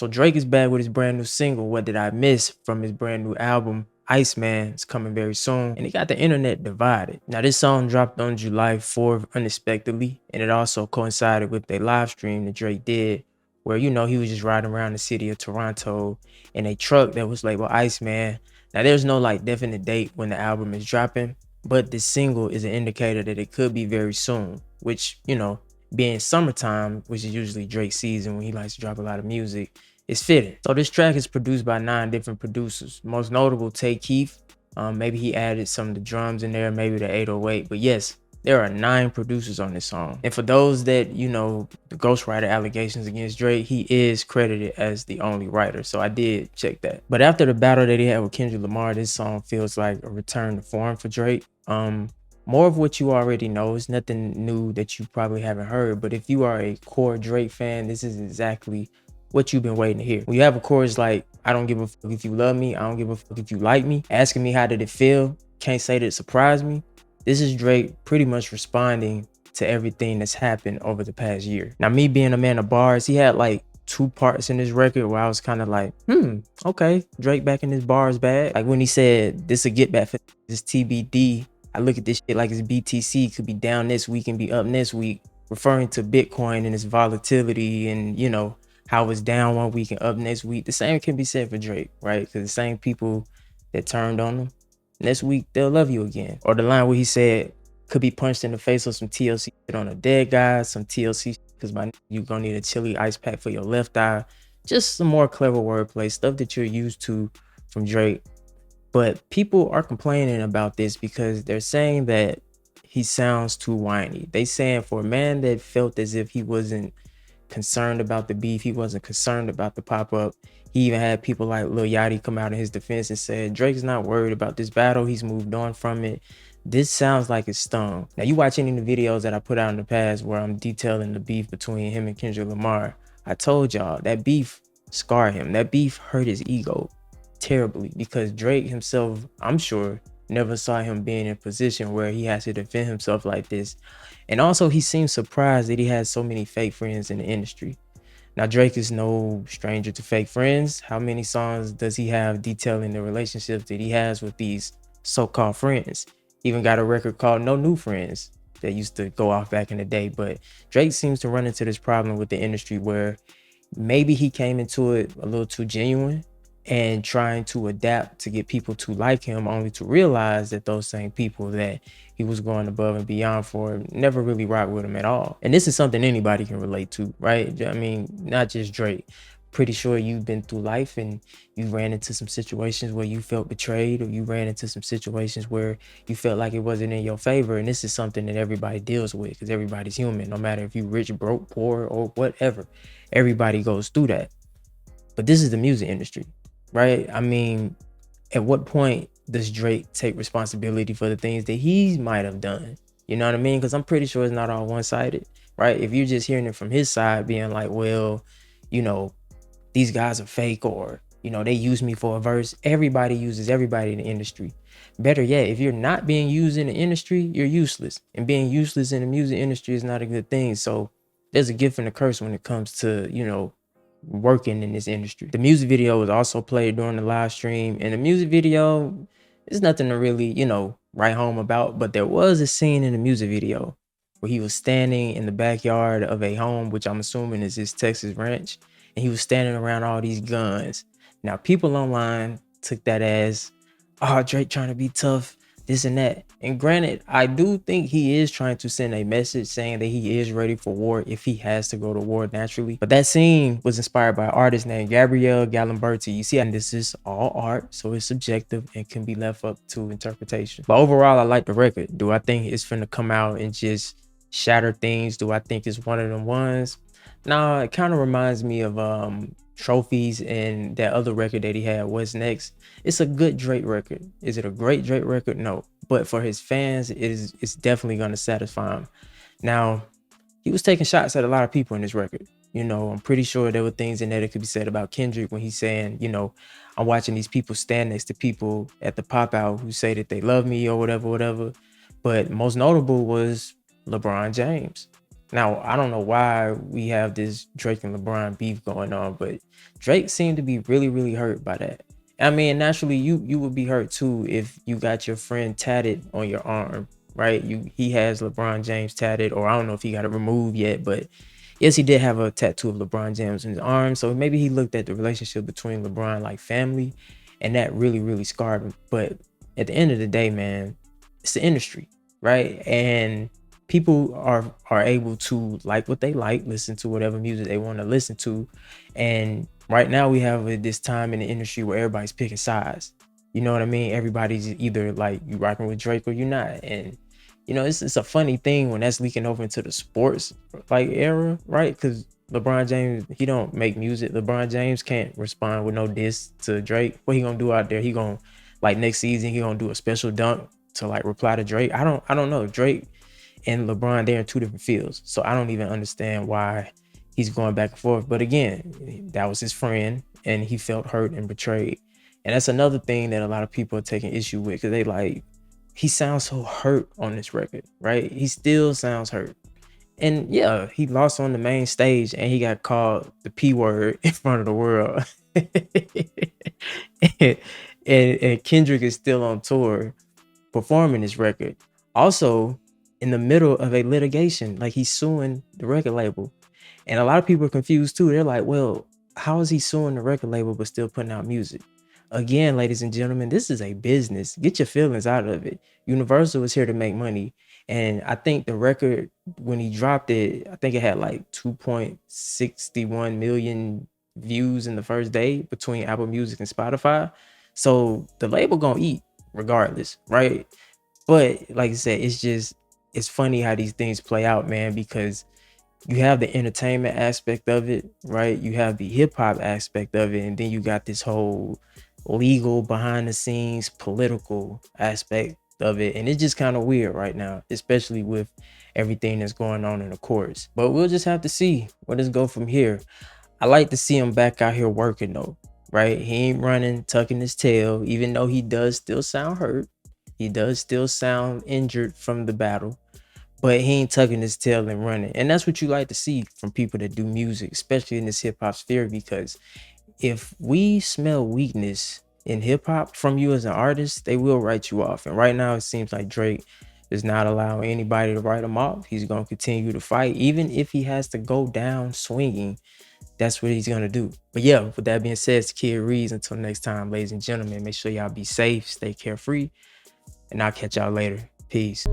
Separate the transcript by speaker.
Speaker 1: So Drake is back with his brand new single, What Did I Miss, from his brand new album, Iceman. It's coming very soon, and it got the internet divided. Now, this song dropped on July 4th unexpectedly, and it also coincided with a live stream that Drake did where, he was just riding around the city of Toronto in a truck that was labeled Iceman. Now, there's no definite date when the album is dropping, but this single is an indicator that it could be very soon, which, being summertime, which is usually Drake's season when he likes to drop a lot of music, is fitting. So this track is produced by 9 different producers. Most notable, Tay Keith. Maybe he added some of the drums in there, maybe the 808. But yes, there are 9 producers on this song. And for those that, the ghostwriter allegations against Drake, he is credited as the only writer. So I did check that. But after the battle that he had with Kendrick Lamar, this song feels like a return to form for Drake. More of what you already know. It's nothing new that you probably haven't heard. But if you are a core Drake fan, this is exactly what you've been waiting to hear. When you have a chorus like, I don't give a fuck if you love me, I don't give a fuck if you like me, asking me how did it feel, can't say that it surprised me. This is Drake pretty much responding to everything that's happened over the past year. Now, me being a man of bars, he had like 2 parts in this record where I was kind of like, okay, Drake back in his bars bag. Like when he said, this a get back for this TBD. I look at this shit like it's BTC, could be down this week and be up next week, referring to Bitcoin and its volatility and, how it's down one week and up next week. The same can be said for Drake, right? Because the same people that turned on him, next week, they'll love you again. Or the line where he said, could be punched in the face of some TLC shit on a dead guy, some TLC because you gonna need a chili ice pack for your left eye. Just some more clever wordplay, stuff that you're used to from Drake. But people are complaining about this because they're saying that he sounds too whiny. They saying for a man that felt as if he wasn't concerned about the beef, he wasn't concerned about the pop-up. He even had people like Lil Yachty come out in his defense and said, Drake's not worried about this battle. He's moved on from it. This sounds like it's stung. Now, you watch any of the videos that I put out in the past where I'm detailing the beef between him and Kendrick Lamar. I told y'all that beef scarred him. That beef hurt his ego terribly because Drake himself, I'm sure, never saw him being in a position where he has to defend himself like this. And also, he seems surprised that he has so many fake friends in the industry. Now, Drake is no stranger to fake friends. How many songs does he have detailing the relationships that he has with these so-called friends? Even got a record called No New Friends that used to go off back in the day. But Drake seems to run into this problem with the industry where maybe he came into it a little too genuine and trying to adapt to get people to like him, only to realize that those same people that he was going above and beyond for never really rock with him at all. And this is something anybody can relate to, right? I mean, not just Drake. Pretty sure you've been through life and you ran into some situations where you felt betrayed, or you ran into some situations where you felt like it wasn't in your favor. And this is something that everybody deals with because everybody's human, no matter if you rich, broke, poor, or whatever. Everybody goes through that. But this is the music industry, right? I mean, at what point does Drake take responsibility for the things that he might have done? You know what I mean? Because I'm pretty sure it's not all one-sided, right? If you're just hearing it from his side, being like, well, these guys are fake, or, they use me for a verse. Everybody uses everybody in the industry. Better yet, if you're not being used in the industry, you're useless. And being useless in the music industry is not a good thing. So there's a gift and a curse when it comes to, working in this industry. The music video was also played during the live stream, and the music video is nothing to really, write home about, but there was a scene in the music video where he was standing in the backyard of a home, which I'm assuming is his Texas ranch, and he was standing around all these guns. Now, people online took that as, oh, Drake trying to be tough, this and that. And granted, I do think he is trying to send a message saying that he is ready for war if he has to go to war naturally. But that scene was inspired by an artist named Gabrielle Galimberti. You see, and this is all art, so it's subjective and can be left up to interpretation. But overall, I like the record. Do I think it's finna come out and just shatter things? Do I think it's one of them ones? Nah, it kind of reminds me of Trophies and that other record that he had, What's Next. It's a good Drake record. Is it a great Drake record? No. But for his fans, it's definitely going to satisfy him. Now, he was taking shots at a lot of people in this record. I'm pretty sure there were things in there that could be said about Kendrick when he's saying, I'm watching these people stand next to people at the pop out who say that they love me or whatever. But most notable was LeBron James. Now, I don't know why we have this Drake and LeBron beef going on, but Drake seemed to be really, really hurt by that. I mean, naturally, you would be hurt too if you got your friend tatted on your arm, right? He has LeBron James tatted, or I don't know if he got it removed yet, but yes, he did have a tattoo of LeBron James in his arm. So maybe he looked at the relationship between LeBron like family, and that really, really scarred him. But at the end of the day, man, it's the industry, right? And people are able to like what they like, listen to whatever music they want to listen to. And right now we have this time in the industry where everybody's picking sides. You know what I mean? Everybody's either like you rocking with Drake or you're not. And you know, it's a funny thing when that's leaking over into the sports like era, right? Because LeBron James, he don't make music. LeBron James can't respond with no diss to Drake. What he gonna do out there? He gonna like next season he gonna do a special dunk to like reply to Drake. I don't know. Drake and LeBron, they're in two different fields. So I don't even understand why he's going back and forth. But again, that was his friend and he felt hurt and betrayed. And that's another thing that a lot of people are taking issue with, because they like, he sounds so hurt on this record, right? He still sounds hurt. And yeah, he lost on the main stage and he got called the P word in front of the world. and, and Kendrick is still on tour performing this record. Also, in the middle of a litigation, like he's suing the record label. And a lot of people are confused too. They're like, well, how is he suing the record label but still putting out music? Again, ladies and gentlemen, this is a business. Get your feelings out of it. Universal is here to make money. And I think the record, when he dropped it, I think it had like 2.61 million views in the first day between Apple Music and Spotify. So the label gonna eat regardless, right? But like I said, it's funny how these things play out, man, because you have the entertainment aspect of it, right? You have the hip hop aspect of it, and then you got this whole legal behind the scenes political aspect of it. And it's just kind of weird right now, especially with everything that's going on in the courts. But we'll just have to see where this go from here. I like to see him back out here working though, right? He ain't running, tucking his tail, even though he does still sound hurt. He does still sound injured from the battle, but he ain't tucking his tail and running. And that's what you like to see from people that do music, especially in this hip hop sphere, because if we smell weakness in hip hop from you as an artist, they will write you off. And right now it seems like Drake is not allowing anybody to write him off. He's going to continue to fight, even if he has to go down swinging. That's what he's going to do. But yeah, with that being said, it's Kid Ríez. Until next time, ladies and gentlemen, make sure y'all be safe, stay carefree, and I'll catch y'all later. Peace.